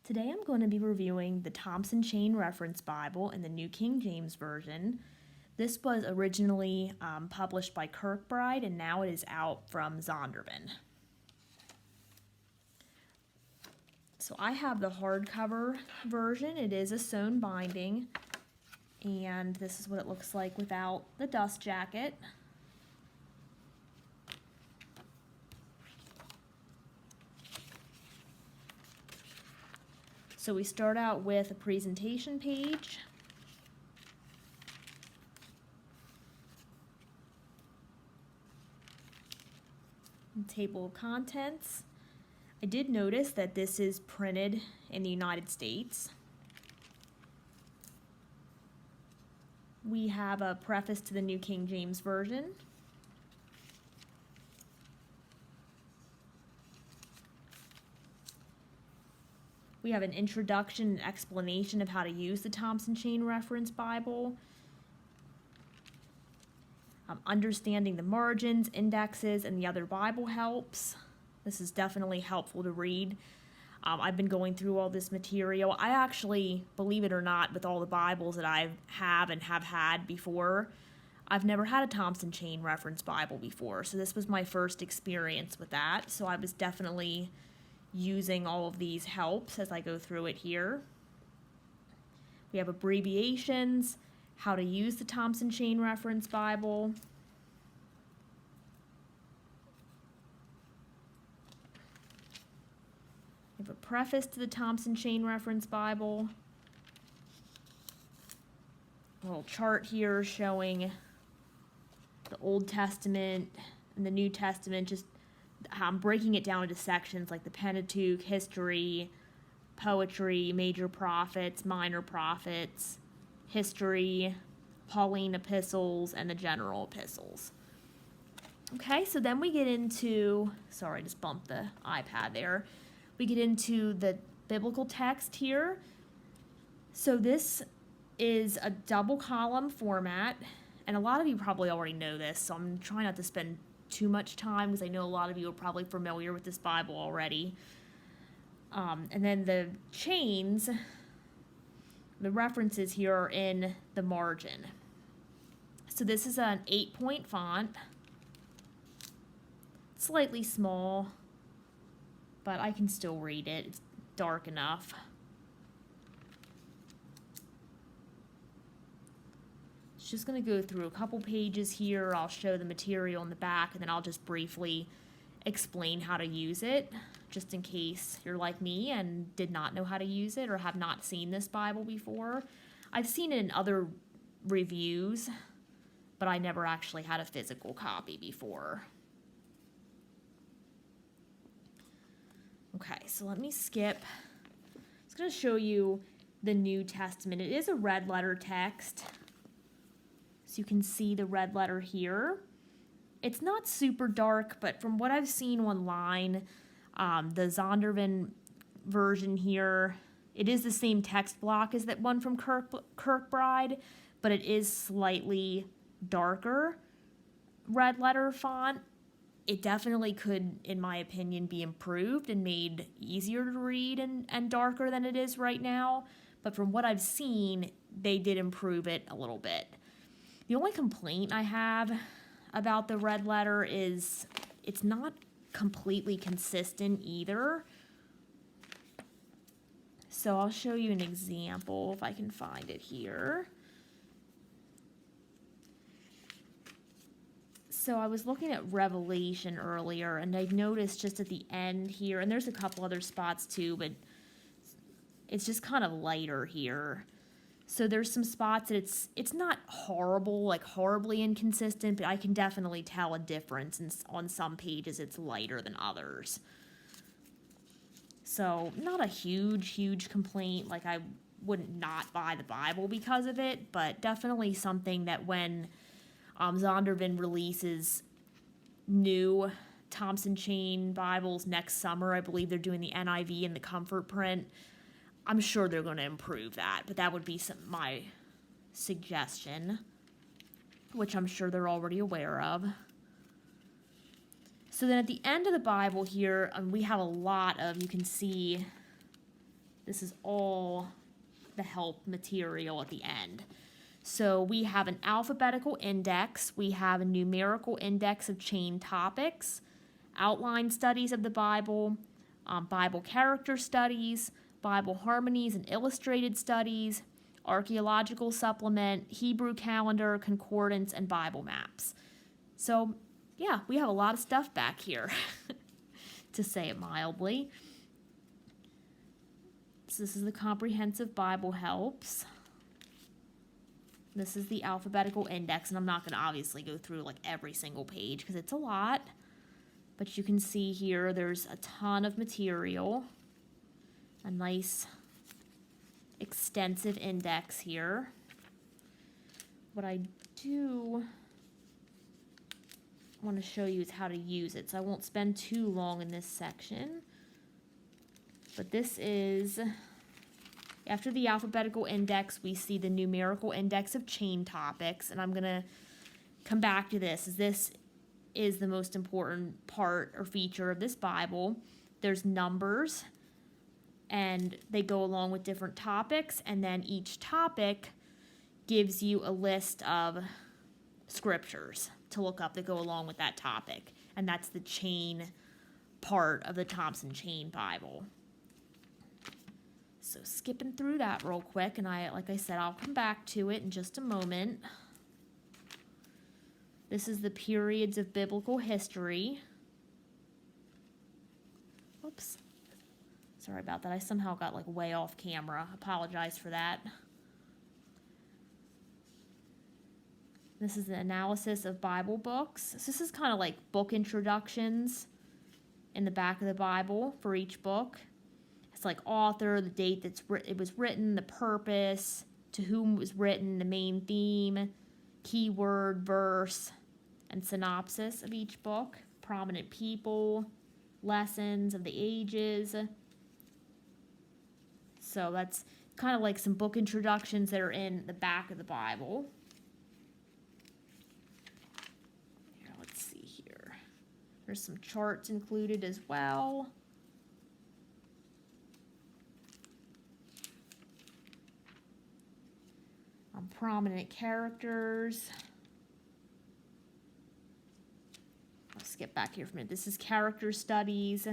Today I'm going to be reviewing the Thompson Chain Reference Bible in the New King James Version. This was originally published by Kirkbride, and now it is out from Zondervan. So I have the hardcover version. It is a sewn binding, and this is what it looks like without the dust jacket. So we start out with a presentation page. Table of contents. I did notice that this is printed in the United States. We have a preface to the New King James Version. We have an introduction and explanation of how to use the Thompson Chain Reference Bible. Understanding the margins, indexes, and the other Bible helps. This is definitely helpful to read. I've been going through all this material. I actually, believe it or not, with all the Bibles that I have and have had before, I've never had a Thompson Chain Reference Bible before. So this was my first experience with that. So I was definitely using all of these helps as I go through it here. We have abbreviations, how to use the Thompson Chain Reference Bible. We have a preface to the Thompson Chain Reference Bible. A little chart here showing the Old Testament and the New Testament, just I'm breaking it down into sections like the Pentateuch, history, poetry, major prophets, minor prophets, history, Pauline epistles, and the general epistles. Okay, so then we get into, sorry, I just bumped the iPad there. We get into the biblical text here. So this is a double column format, and a lot of you probably already know this, so I'm trying not to spend too much time because I know a lot of you are probably familiar with this Bible already. And then the chains, the references here are in the margin. So this is an 8-point font, slightly small, but I can still read it. It's dark enough. Just going to go through a couple pages here. I'll show the material in the back, and then I'll just briefly explain how to use it, just in case you're like me and did not know how to use it or have not seen this Bible before. I've seen it in other reviews, but I never actually had a physical copy before. Okay, so let me skip. I'm just going to show you the New Testament. It is a red letter text. So you can see the red letter here. It's not super dark, but from what I've seen online, the Zondervan version here, it is the same text block as that one from Kirkbride, but it is slightly darker red letter font. It definitely could, in my opinion, be improved and made easier to read and darker than it is right now. But from what I've seen, they did improve it a little bit. The only complaint I have about the red letter is it's not completely consistent either. So I'll show you an example if I can find it here. So I was looking at Revelation earlier, and I noticed just at the end here, and there's a couple other spots too, but it's just kind of lighter here. So there's some spots that it's not horrible, like horribly inconsistent, but I can definitely tell a difference. And on some pages, it's lighter than others. So not a huge complaint. Like I wouldn't not buy the Bible because of it, but definitely something that when Zondervan releases new Thompson Chain Bibles next summer, I believe they're doing the NIV and the Comfort print. I'm sure they're going to improve that, but that would be my suggestion, which I'm sure they're already aware of. So then at the end of the Bible here, we have a lot of, you can see This is all the help material at the end. So we have an alphabetical index, we have a numerical index of chain topics, outline studies of the Bible, Bible character studies, Bible harmonies and illustrated studies, archaeological supplement, Hebrew calendar, concordance, and Bible maps. So, yeah, we have a lot of stuff back here, to say it mildly. So this is the comprehensive Bible helps. This is the alphabetical index, and I'm not going to obviously go through like every single page because it's a lot. But you can see here there's a ton of material. A nice extensive index here. What I do want to show you is how to use it. So I won't spend too long in this section. But this is, after the alphabetical index, we see the numerical index of chain topics. And I'm going to come back to this, as this is the most important part or feature of this Bible. There's numbers, and they go along with different topics, and then each topic gives you a list of scriptures to look up that go along with that topic. And that's the chain part of the Thompson Chain Bible. So skipping through that real quick, and like I said, I'll come back to it in just a moment. This is the periods of biblical history. Oops. Sorry about that. I somehow got like way off camera. Apologize for that. This is the analysis of Bible books. So this is kind of like book introductions in the back of the Bible for each book. It's like author, the date it was written, the purpose, to whom it was written, the main theme, keyword, verse, and synopsis of each book, prominent people, lessons of the ages. So that's kind of like some book introductions that are in the back of the Bible. Here, let's see here. There's some charts included as well. Prominent characters. I'll skip back here for a minute. This is character studies.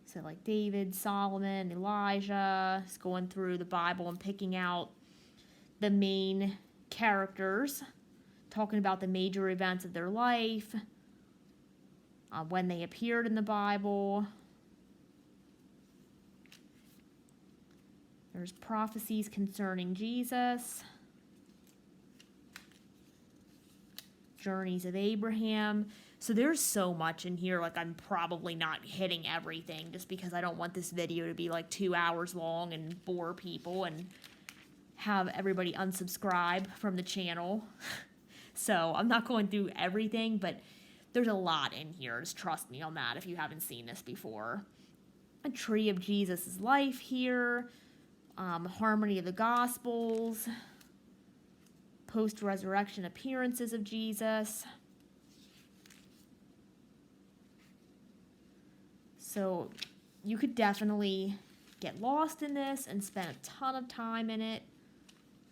So like David, Solomon, Elijah. It's going through the Bible and picking out the main characters, talking about the major events of their life, when they appeared in the Bible. There's prophecies concerning Jesus. Journeys of Abraham. So there's so much in here, like I'm probably not hitting everything just because I don't want this video to be like 2 hours long and bore people and have everybody unsubscribe from the channel. So I'm not going through everything, but there's a lot in here. Just trust me on that if you haven't seen this before. A tree of Jesus' life here. Harmony of the Gospels. Post-resurrection appearances of Jesus. So you could definitely get lost in this and spend a ton of time in it,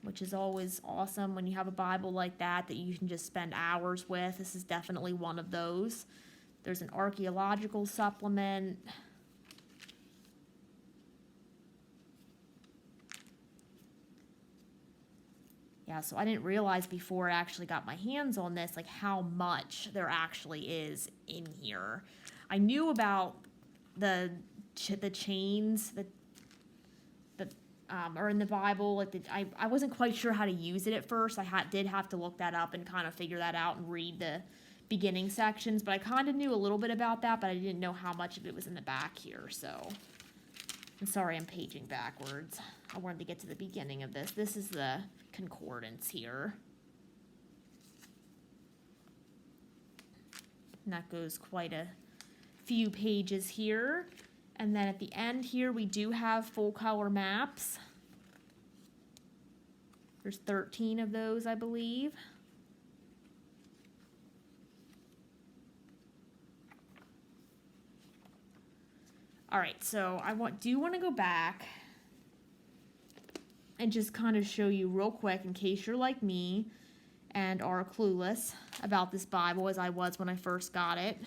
which is always awesome when you have a Bible like that you can just spend hours with. This is definitely one of those. There's an archaeological supplement. Yeah, so I didn't realize before I actually got my hands on this, like how much there actually is in here. I knew about the chains that are in the Bible. Like I wasn't quite sure how to use it at first. I did have to look that up and kind of figure that out and read the beginning sections. But I kind of knew a little bit about that, but I didn't know how much of it was in the back here. So I'm sorry I'm paging backwards. I wanted to get to the beginning of this. This is the concordance here. And that goes quite a few pages here. And then at the end here, we do have full color maps. There's 13 of those, I believe. All right, so do want to go back and just kind of show you real quick, in case you're like me and are clueless about this Bible, as I was when I first got it,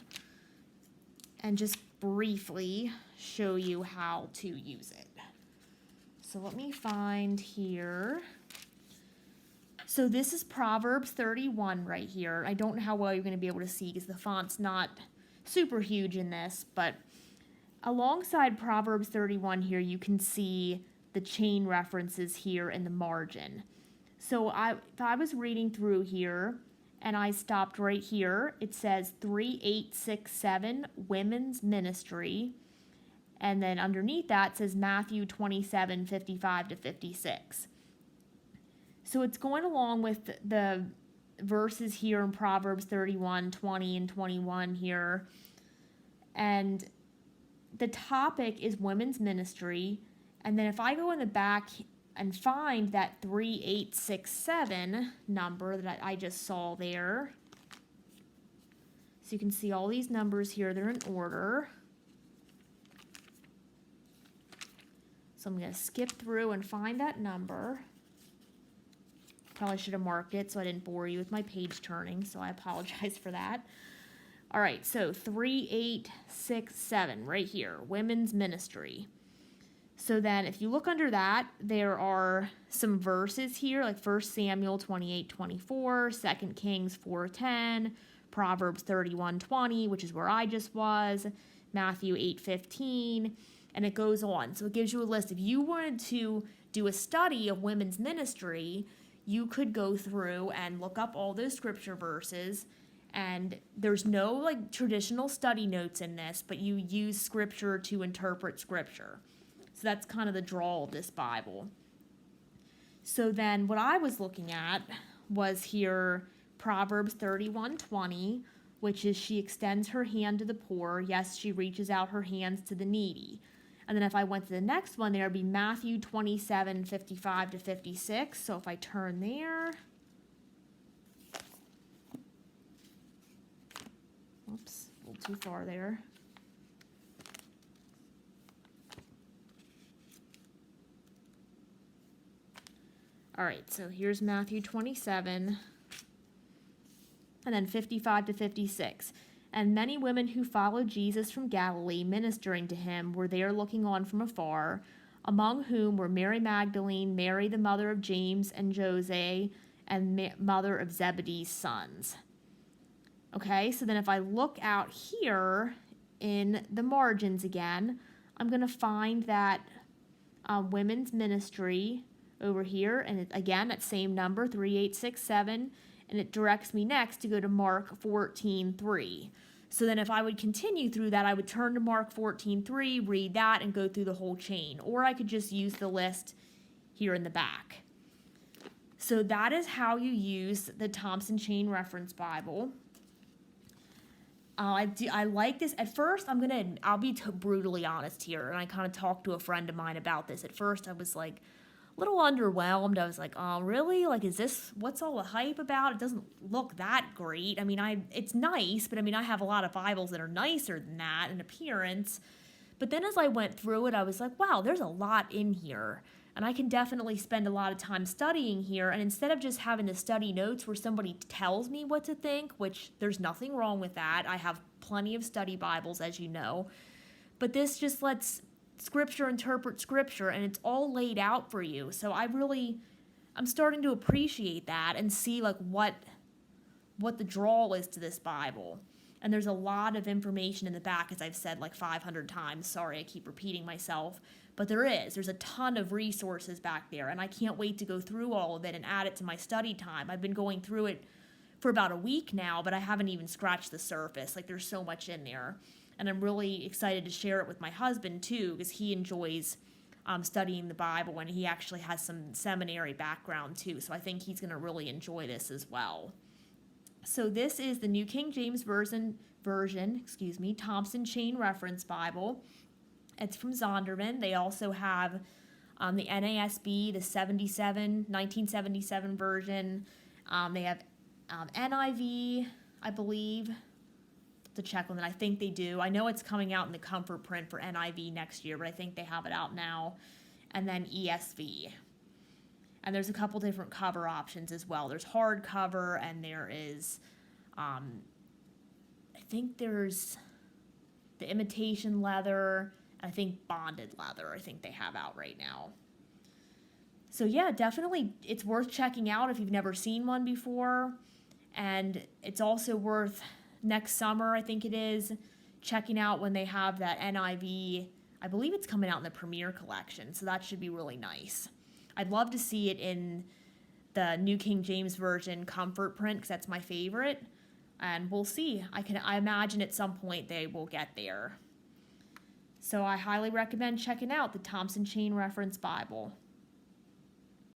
and just briefly show you how to use it. So let me find here. So this is Proverbs 31 right here. I don't know how well you're going to be able to see because the font's not super huge in this, but alongside Proverbs 31 here, you can see the chain references here in the margin. So if I was reading through here and I stopped right here, it says 3867 Women's Ministry. And then underneath that says Matthew 27, 55 to 56. So it's going along with the verses here in Proverbs 31, 20, and 21 here. And the topic is women's ministry. And then if I go in the back and find that 3867 number that I just saw there, so you can see all these numbers here, they're in order. So I'm going to skip through and find that number. Probably should have marked it so I didn't bore you with my page turning, so I apologize for that. All right, so 3867 right here, women's ministry. So then if you look under that, there are some verses here, like 1 Samuel 28:24, 2 Kings 4:10, Proverbs 31:20, which is where I just was, Matthew 8:15, and it goes on. So it gives you a list. If you wanted to do a study of women's ministry, you could go through and look up all those scripture verses, and there's no like traditional study notes in this, but you use scripture to interpret scripture. So that's kind of the draw of this Bible. So then what I was looking at was here Proverbs 31:20, which is she extends her hand to the poor. Yes, she reaches out her hands to the needy. And then if I went to the next one, there would be Matthew 27, 55 to 56. So if I turn there, oops, a little too far there. All right, so here's Matthew 27, and then 55 to 56. And many women who followed Jesus from Galilee, ministering to him, were there looking on from afar, among whom were Mary Magdalene, Mary the mother of James and Jose, and mother of Zebedee's sons. Okay, so then if I look out here in the margins again, I'm going to find that women's ministry over here, and again, that same number, 3867, and it directs me next to go to Mark 14:3. So then if I would continue through that, I would turn to Mark 14:3, read that, and go through the whole chain. Or I could just use the list here in the back. So that is how you use the Thompson Chain Reference Bible. I like this. At first, I'll be brutally honest here, and I kind of talked to a friend of mine about this. At first, I was like, little underwhelmed. I was like, oh, really? Like, what's all the hype about? It doesn't look that great. I mean, it's nice, but I mean, I have a lot of Bibles that are nicer than that in appearance. But then as I went through it, I was like, wow, there's a lot in here. And I can definitely spend a lot of time studying here. And instead of just having the study notes where somebody tells me what to think, which there's nothing wrong with that. I have plenty of study Bibles, as you know. But this just lets Scripture interpret Scripture, and it's all laid out for you. So I'm starting to appreciate that and see like what the draw is to this Bible. And there's a lot of information in the back, as I've said like 500 times. Sorry, I keep repeating myself. But there's a ton of resources back there, and I can't wait to go through all of it and add it to my study time. I've been going through it for about a week now, but I haven't even scratched the surface. Like, there's so much in there. And I'm really excited to share it with my husband, too, because he enjoys studying the Bible, and he actually has some seminary background, too. So I think he's going to really enjoy this as well. So this is the New King James Version, Thompson Chain Reference Bible. It's from Zondervan. They also have the NASB, the 1977 version. They have NIV, I believe. To check on that. I think they do. I know it's coming out in the comfort print for NIV next year, but I think they have it out now. And then ESV. And there's a couple different cover options as well. There's hardcover, and there is, I think there's the imitation leather, and I think bonded leather, I think they have out right now. So yeah, definitely it's worth checking out if you've never seen one before. And it's also worth, next summer, I think it is, checking out when they have that NIV. I believe it's coming out in the Premier Collection, so that should be really nice. I'd love to see it in the New King James Version comfort print, because that's my favorite. And we'll see. I imagine at some point they will get there. So I highly recommend checking out the Thompson Chain Reference Bible.